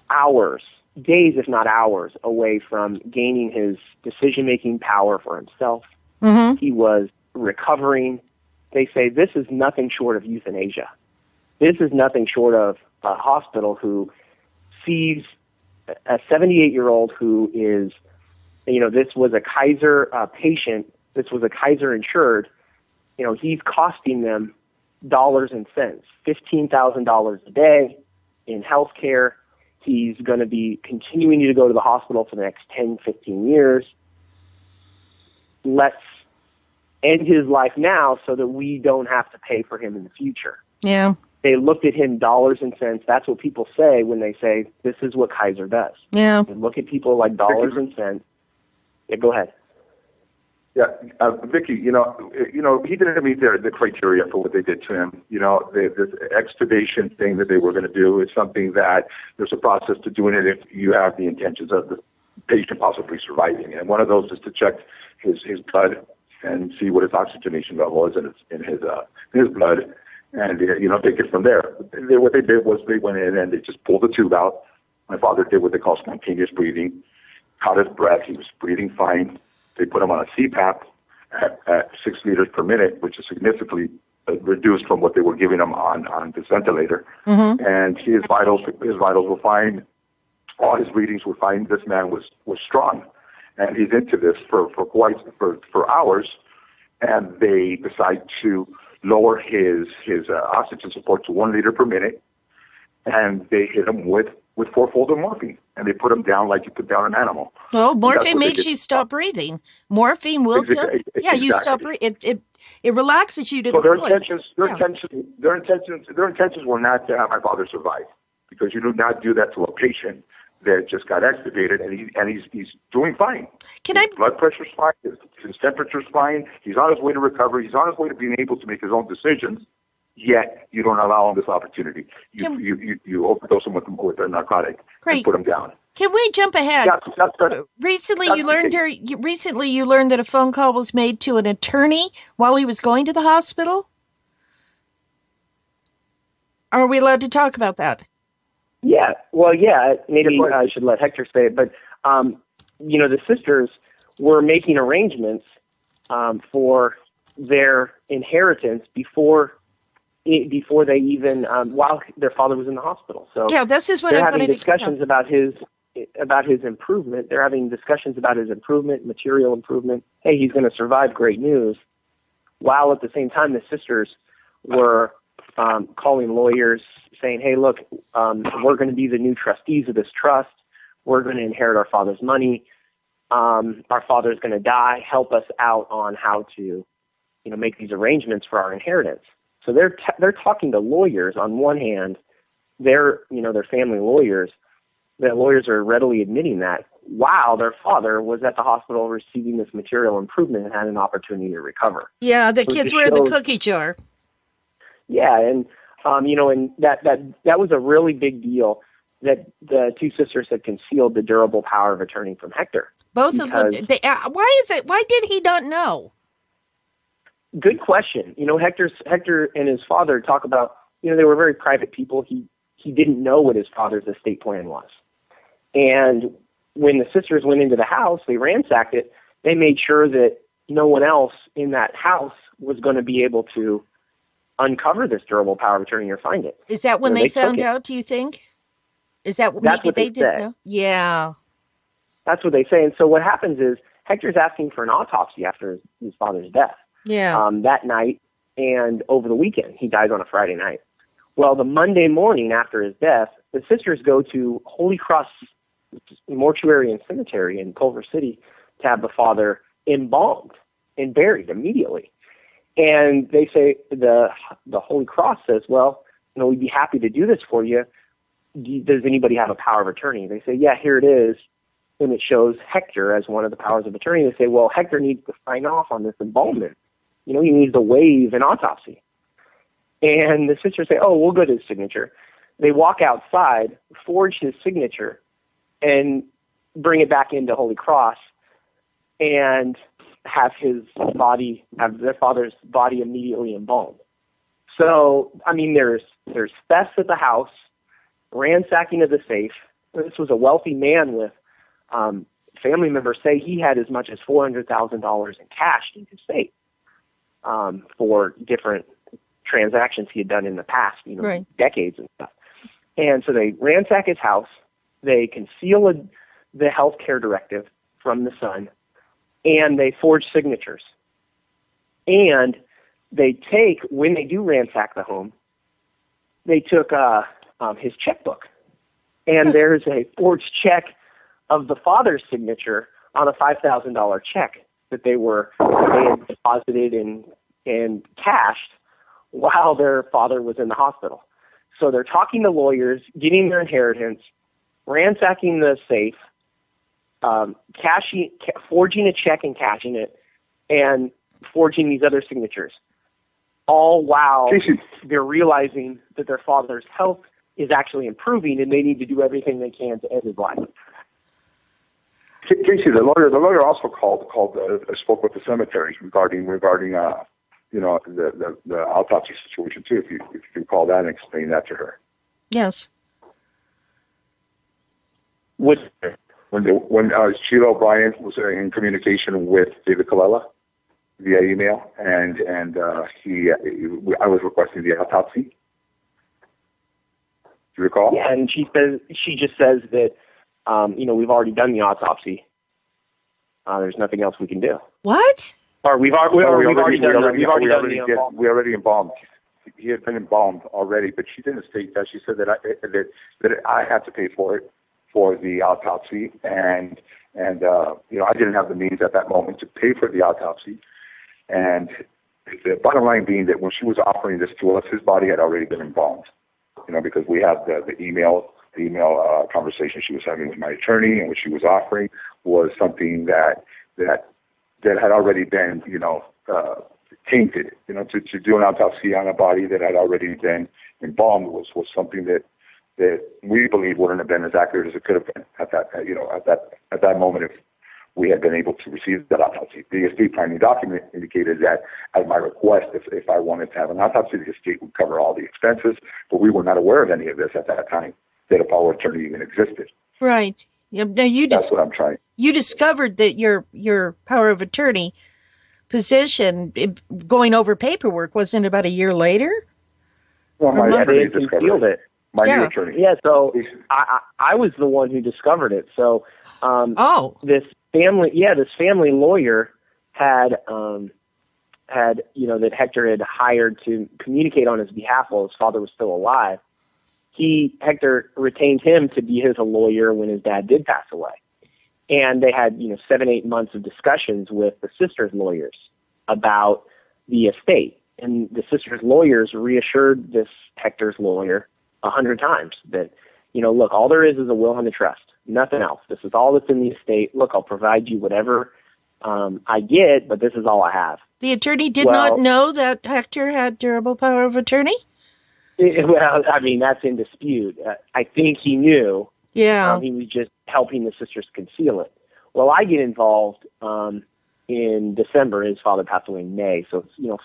[SPEAKER 4] hours, days if not hours, away from gaining his decision-making power for himself.
[SPEAKER 2] Mm-hmm.
[SPEAKER 4] He was recovering. They say this is nothing short of euthanasia. This is nothing short of a hospital who sees a 78-year-old who is, this was a Kaiser patient, this was a Kaiser insured, he's costing them dollars and cents, $15,000 a day in health care. He's going to be continuing to go to the hospital for the next 10, 15 years. Let's end his life now so that we don't have to pay for him in the future.
[SPEAKER 2] Yeah.
[SPEAKER 4] They looked at him dollars and cents. That's what people say when they say this is what Kaiser does.
[SPEAKER 2] Yeah.
[SPEAKER 4] They look at people like dollars and cents. Yeah, go ahead.
[SPEAKER 3] Yeah, Vicky, he didn't meet the criteria for what they did to him. This extubation thing that they were going to do is something that there's a process to doing it if you have the intentions of the patient possibly surviving. And one of those is to check his blood and see what his oxygenation level is in his blood, and take it from there. What they did was they went in and they just pulled the tube out. My father did what they call spontaneous breathing, caught his breath. He was breathing fine. They put him on a CPAP at 6 liters per minute, which is significantly reduced from what they were giving him on this ventilator.
[SPEAKER 2] Mm-hmm.
[SPEAKER 3] And his vitals were fine. All his readings were fine. This man was strong, and he's into this for hours. And they decide to lower his oxygen support to 1 liter per minute, and they hit him with 4-fold of morphine, and they put him down like you put down an animal.
[SPEAKER 2] Oh, morphine makes you stop breathing. Morphine will kill. Yeah, you stop breathing. It relaxes you to
[SPEAKER 3] so
[SPEAKER 2] the
[SPEAKER 3] their
[SPEAKER 2] point.
[SPEAKER 3] Their intentions were not to have my father survive, because you do not do that to a patient that just got extubated, and he's doing fine. His blood pressure's fine. His temperature's fine. He's on his way to recovery. He's on his way to being able to make his own decisions. Yet you don't allow him this opportunity. You overdose him with a narcotic and put him down.
[SPEAKER 2] Can we jump ahead? Recently, you learned that a phone call was made to an attorney while he was going to the hospital. Are we allowed to talk about that?
[SPEAKER 4] Yeah. Well, yeah. Maybe I should let Hector say it, but the sisters were making arrangements for their inheritance before they even while their father was in the hospital. So
[SPEAKER 2] yeah, this is what
[SPEAKER 4] they're
[SPEAKER 2] I'm
[SPEAKER 4] having
[SPEAKER 2] going to
[SPEAKER 4] discussions about his improvement. They're having discussions about his improvement, material improvement. Hey, he's going to survive. Great news. While at the same time, the sisters were calling lawyers saying, hey, look, we're going to be the new trustees of this trust. We're going to inherit our father's money. Our father's going to die. Help us out on how to, make these arrangements for our inheritance. So they're talking to lawyers on one hand. They're their family lawyers. The lawyers are readily admitting that while their father was at the hospital receiving this material improvement and had an opportunity to recover.
[SPEAKER 2] Yeah, the kids were in the cookie jar.
[SPEAKER 4] Yeah, and and that was a really big deal that the two sisters had concealed the durable power of attorney from Hector.
[SPEAKER 2] Both of them. Why did he not know?
[SPEAKER 4] Good question. Hector and his father talk about, they were very private people. He didn't know what his father's estate plan was. And when the sisters went into the house, they ransacked it. They made sure that no one else in that house was going to be able to uncover this durable power of attorney or find it.
[SPEAKER 2] Is that when they found out, do you think? Is that
[SPEAKER 4] That's
[SPEAKER 2] maybe
[SPEAKER 4] what
[SPEAKER 2] they didn't
[SPEAKER 4] say.
[SPEAKER 2] know? Yeah.
[SPEAKER 4] That's what they say. And so what happens is Hector's asking for an autopsy after his father's death.
[SPEAKER 2] Yeah.
[SPEAKER 4] That night and over the weekend. He dies on a Friday night. Well, the Monday morning after his death, the sisters go to Holy Cross Mortuary and Cemetery in Culver City to have the father embalmed and buried immediately. And they say, the Holy Cross says, well, we'd be happy to do this for you. Does anybody have a power of attorney? They say, yeah, here it is. And it shows Hector as one of the powers of attorney. They say, well, Hector needs to sign off on this embalmment. He needs to waive an autopsy. And the sisters say, oh, we'll go to his signature. They walk outside, forge his signature, and bring it back into Holy Cross, and have their father's body immediately embalmed. So, I mean, there's thefts at the house, ransacking of the safe. This was a wealthy man with family members say he had as much as $400,000 in cash in his safe for different transactions he had done in the past,
[SPEAKER 2] Right.
[SPEAKER 4] decades and stuff. And so they ransack his house. They conceal the health care directive from the son, and they forge signatures. And they take, when they do ransack the home, they took his checkbook. And there's a forged check of the father's signature on a $5,000 check that they had deposited and cashed while their father was in the hospital. So they're talking to lawyers, getting their inheritance, ransacking the safe, forging a check and cashing it, and forging these other signatures, all while they're realizing that their father's health is actually improving and they need to do everything they can to end his life.
[SPEAKER 3] Casey, the lawyer also spoke with the cemetery regarding the autopsy situation too. If you can call that and explain that to her.
[SPEAKER 2] Yes.
[SPEAKER 3] When Sheila O'Brien was in communication with David Colella via email, and I was requesting the autopsy. Do you recall?
[SPEAKER 4] Yeah, and she just says that we've already done the autopsy. There's nothing else we can do.
[SPEAKER 2] What?
[SPEAKER 4] Or we already
[SPEAKER 3] embalmed. He had been embalmed already, but she didn't state that. She said that I had to pay for it, for the autopsy, and I didn't have the means at that moment to pay for the autopsy. And the bottom line being that when she was offering this to us, his body had already been embalmed. Because we had the email conversation she was having with my attorney, and what she was offering was something that had already been, tainted. To do an autopsy on a body that had already been embalmed was something that we believe wouldn't have been as accurate as it could have been at that moment if we had been able to receive that autopsy. The estate planning document indicated that at my request, if I wanted to have an autopsy, the estate would cover all the expenses, but we were not aware of any of this at that time, that a power of attorney even existed.
[SPEAKER 2] Right. Now
[SPEAKER 3] That's what I'm trying.
[SPEAKER 2] You discovered that your power of attorney position going over paperwork wasn't about a year later?
[SPEAKER 3] Well, my attorney discovered
[SPEAKER 4] it.
[SPEAKER 3] My new attorney.
[SPEAKER 4] Yeah, so I was the one who discovered it. So this family lawyer had that Hector had hired to communicate on his behalf while his father was still alive. Hector retained him to be his lawyer when his dad did pass away. And they had, 7-8 months of discussions with the sisters' lawyers about the estate. And the sisters' lawyers reassured this Hector's lawyer 100 times that, look, all there is a will and a trust, nothing else. This is all that's in the estate. Look, I'll provide you whatever I get, but this is all I have.
[SPEAKER 2] The attorney did not know that Hector had durable power of attorney?
[SPEAKER 4] That's in dispute. I think he knew.
[SPEAKER 2] Yeah.
[SPEAKER 4] He was just helping the sisters conceal it. Well, I get involved in December. His father passed away in May, so it's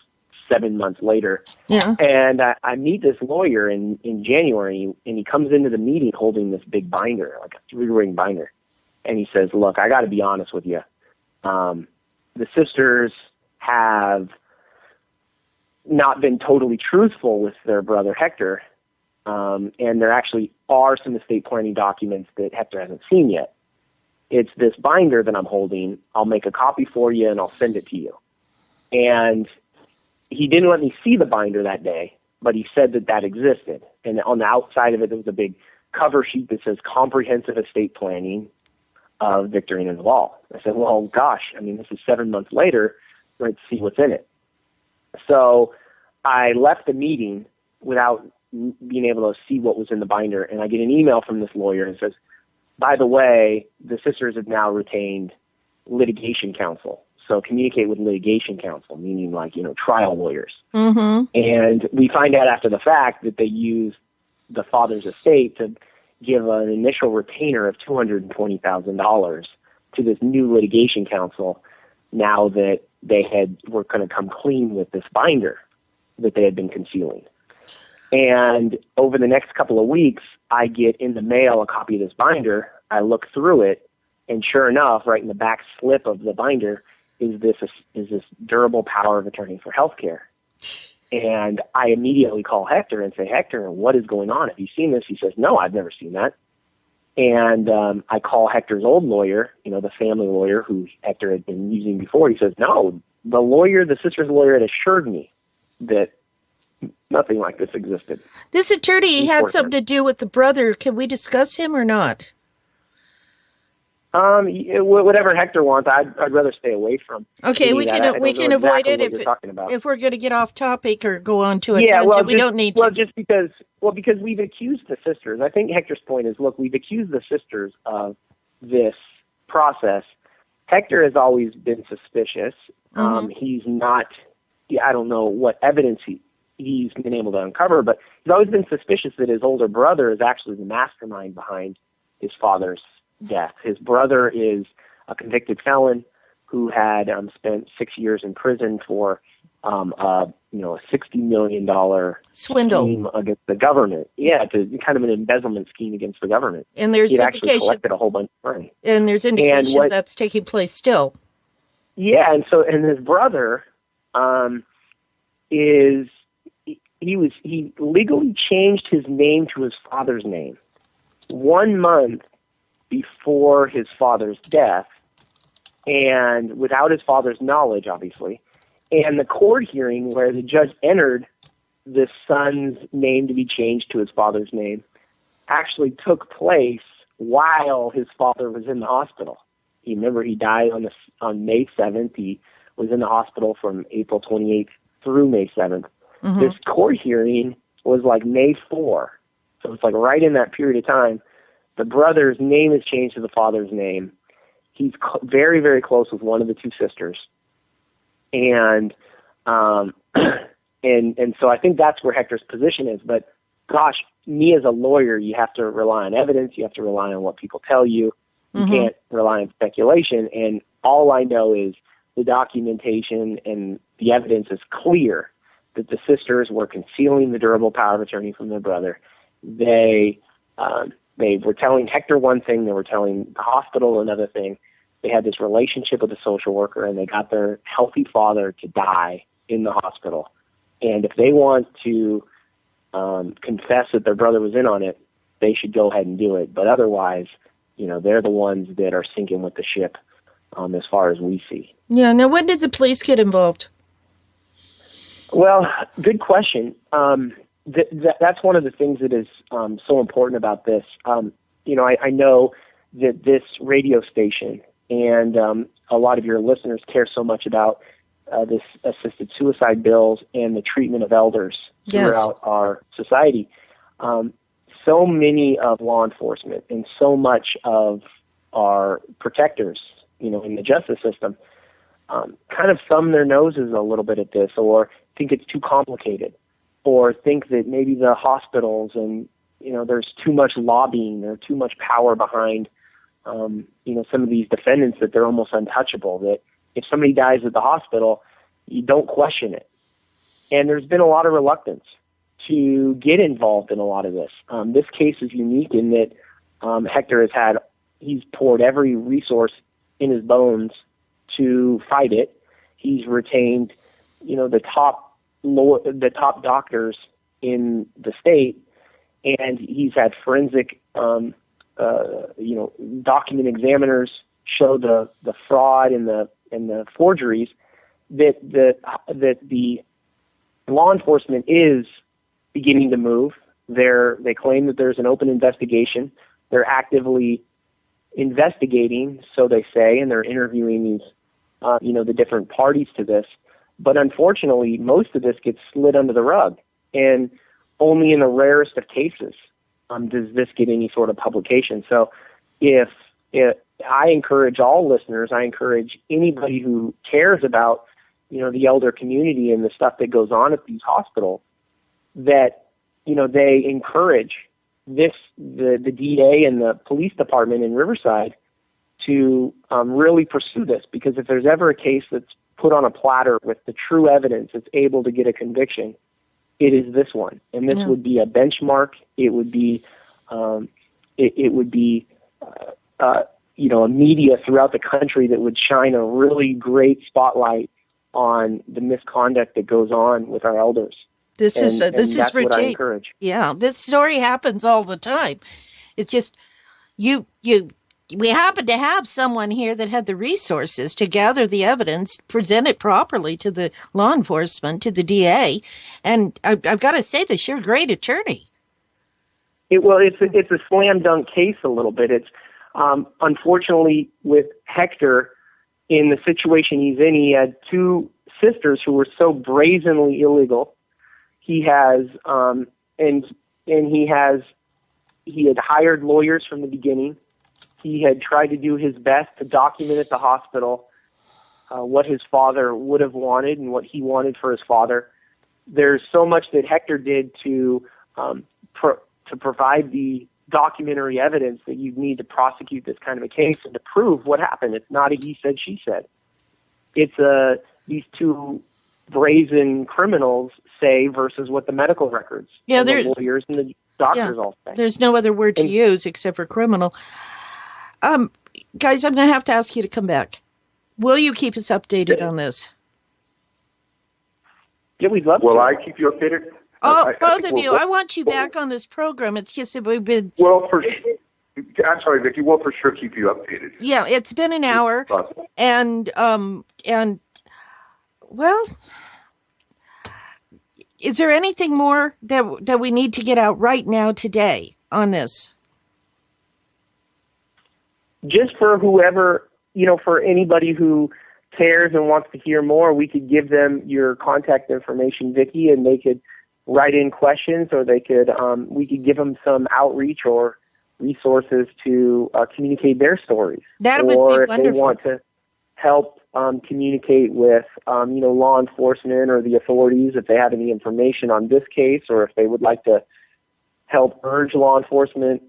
[SPEAKER 4] 7 months later.
[SPEAKER 2] Yeah.
[SPEAKER 4] And I meet this lawyer in January, and he comes into the meeting holding this big binder, like a 3-ring binder. And he says, look, I got to be honest with you. The sisters have not been totally truthful with their brother Hector, and there actually are some estate planning documents that Hector hasn't seen yet. It's this binder that I'm holding. I'll make a copy for you, and I'll send it to you. And he didn't let me see the binder that day, but he said that existed. And on the outside of it, there was a big cover sheet that says Comprehensive Estate Planning of Victorino Noval. I said, well, gosh, this is 7 months later. Let's see what's in it. So I left the meeting without being able to see what was in the binder, and I get an email from this lawyer and says, by the way, the sisters have now retained litigation counsel. So communicate with litigation counsel, meaning like, trial lawyers.
[SPEAKER 2] Mm-hmm.
[SPEAKER 4] And we find out after the fact that they used the father's estate to give an initial retainer of $220,000 to this new litigation counsel now that were going to come clean with this binder that they had been concealing. And over the next couple of weeks, I get in the mail a copy of this binder. I look through it, and sure enough, right in the back slip of the binder is this durable power of attorney for healthcare. And I immediately call Hector and say, Hector, what is going on? Have you seen this? He says, no, I've never seen that. And I call Hector's old lawyer, the family lawyer who Hector had been using before. He says, no, the sister's lawyer had assured me that nothing like this existed.
[SPEAKER 2] This attorney had something to do with the brother. Can we discuss him or not?
[SPEAKER 4] Whatever Hector wants, I'd rather stay away from.
[SPEAKER 2] Okay, we can avoid it if we're going to get off topic or go on to a tangent. We don't need to.
[SPEAKER 4] Well, just because we've accused the sisters. I think Hector's point is, look, we've accused the sisters of this process. Hector has always been suspicious.
[SPEAKER 2] Mm-hmm.
[SPEAKER 4] He's not. I don't know what evidence he's been able to uncover, but he's always been suspicious that his older brother is actually the mastermind behind his father's death. His brother is a convicted felon who had spent 6 years in prison for a $60 million
[SPEAKER 2] swindle
[SPEAKER 4] scheme against the government. Yeah, it's kind of an embezzlement scheme against the government.
[SPEAKER 2] And there's
[SPEAKER 4] he actually collected a whole bunch of money.
[SPEAKER 2] And there's indications that's taking place still.
[SPEAKER 4] Yeah, and his brother he legally changed his name to his father's name 1 month before his father's death, and without his father's knowledge, obviously. And the court hearing where the judge entered the son's name to be changed to his father's name actually took place while his father was in the hospital. He died on May 7th. He was in the hospital from April 28th through May 7th. Mm-hmm. This court hearing was like May 4. So it's like right in that period of time. The brother's name is changed to the father's name. He's very, very close with one of the two sisters. And and so I think that's where Hector's position is. But gosh, me as a lawyer, you have to rely on evidence. You have to rely on what people tell you. You mm-hmm. can't rely on speculation. And all I know is the documentation and the evidence is clear that the sisters were concealing the durable power of attorney from their brother. They were telling Hector one thing, they were telling the hospital another thing. They had this relationship with a social worker, and they got their healthy father to die in the hospital. And if they want to confess that their brother was in on it, they should go ahead and do it. But otherwise, they're the ones that are sinking with the ship as far as we see.
[SPEAKER 2] Yeah. Now, when did the police get involved?
[SPEAKER 4] Well, good question. That's one of the things that is so important about this. I know that this radio station and a lot of your listeners care so much about this assisted suicide bills and the treatment of elders throughout our society. So many of law enforcement and so much of our protectors, in the justice system, kind of thumb their noses a little bit at this, or think it's too complicated, or think that maybe the hospitals and, there's too much lobbying, there's too much power behind, some of these defendants, that they're almost untouchable, that if somebody dies at the hospital, you don't question it. And there's been a lot of reluctance to get involved in a lot of this. This case is unique in that Hector he's poured every resource in his bones to fight it. He's retained, the top doctors in the state, and he's had forensic, document examiners show the fraud and the forgeries that the law enforcement is beginning to move. They claim that there's an open investigation. They're actively investigating, so they say, and they're interviewing these, the different parties to this. But unfortunately, most of this gets slid under the rug, and only in the rarest of cases does this get any sort of publication. So if I encourage all listeners, I encourage anybody who cares about, the elder community and the stuff that goes on at these hospitals, that, they encourage the DA and the police department in Riverside to really pursue this, because if there's ever a case that's put on a platter with the true evidence that's able to get a conviction, it is this one. And this would be a benchmark. It would be, a media throughout the country that would shine a really great spotlight on the misconduct that goes on with our elders.
[SPEAKER 2] This is routine.
[SPEAKER 4] What I encourage.
[SPEAKER 2] Yeah, this story happens all the time. It's just we happen to have someone here that had the resources to gather the evidence, present it properly to the law enforcement, to the DA, and I've got to say this, you're a great attorney.
[SPEAKER 4] It's a slam dunk case a little bit. It's unfortunately with Hector, in the situation he's in, he had two sisters who were so brazenly illegal. He has he had hired lawyers from the beginning. He had tried to do his best to document at the hospital what his father would have wanted and what he wanted for his father. There's so much that Hector did to provide the documentary evidence that you need to prosecute this kind of a case and to prove what happened. It's not a he said, she said. It's these two brazen criminals say versus what the medical records, the lawyers and the doctors all say.
[SPEAKER 2] There's no other word to use except for criminal. Guys, I'm going to have to ask you to come back. Will you keep us updated on this?
[SPEAKER 4] Yeah, we'd love to.
[SPEAKER 3] Will I keep you updated?
[SPEAKER 2] Both of you. I want you back on this program. It's just that we've been...
[SPEAKER 3] I'm sorry, Vicki. We'll for sure keep you updated.
[SPEAKER 2] Yeah, it's been an hour. And well, is there anything more that we need to get out right now today on this?
[SPEAKER 4] Just for whoever, for anybody who cares and wants to hear more, we could give them your contact information, Vicki, and they could write in questions, or we could give them some outreach or resources to communicate their stories.
[SPEAKER 2] That would be wonderful. Or if they want
[SPEAKER 4] to help communicate with, law enforcement or the authorities, if they have any information on this case, or if they would like to help urge law enforcement,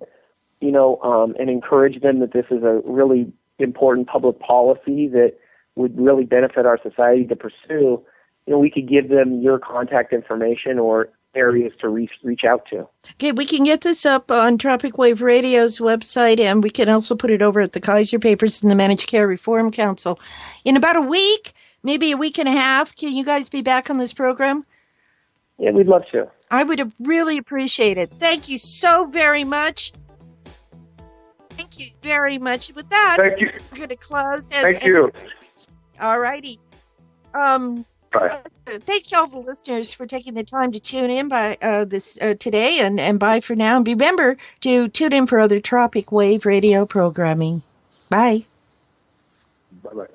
[SPEAKER 4] and encourage them that this is a really important public policy that would really benefit our society to pursue, we could give them your contact information or areas to reach out to.
[SPEAKER 2] Okay, we can get this up on Tropic Wave Radio's website, and we can also put it over at the Kaiser Papers and the Managed Care Reform Council. In about a week, maybe a week and a half, can you guys be back on this program?
[SPEAKER 4] Yeah, we'd love to.
[SPEAKER 2] I would have really appreciate it. Thank you so very much. Thank you very much. With that,
[SPEAKER 3] thank you.
[SPEAKER 2] We're going to close.
[SPEAKER 3] Thank you.
[SPEAKER 2] All righty.
[SPEAKER 3] Bye.
[SPEAKER 2] Thank you all the listeners for taking the time to tune in by this today, and bye for now. And remember to tune in for other Tropic Wave Radio programming. Bye.
[SPEAKER 3] Bye-bye.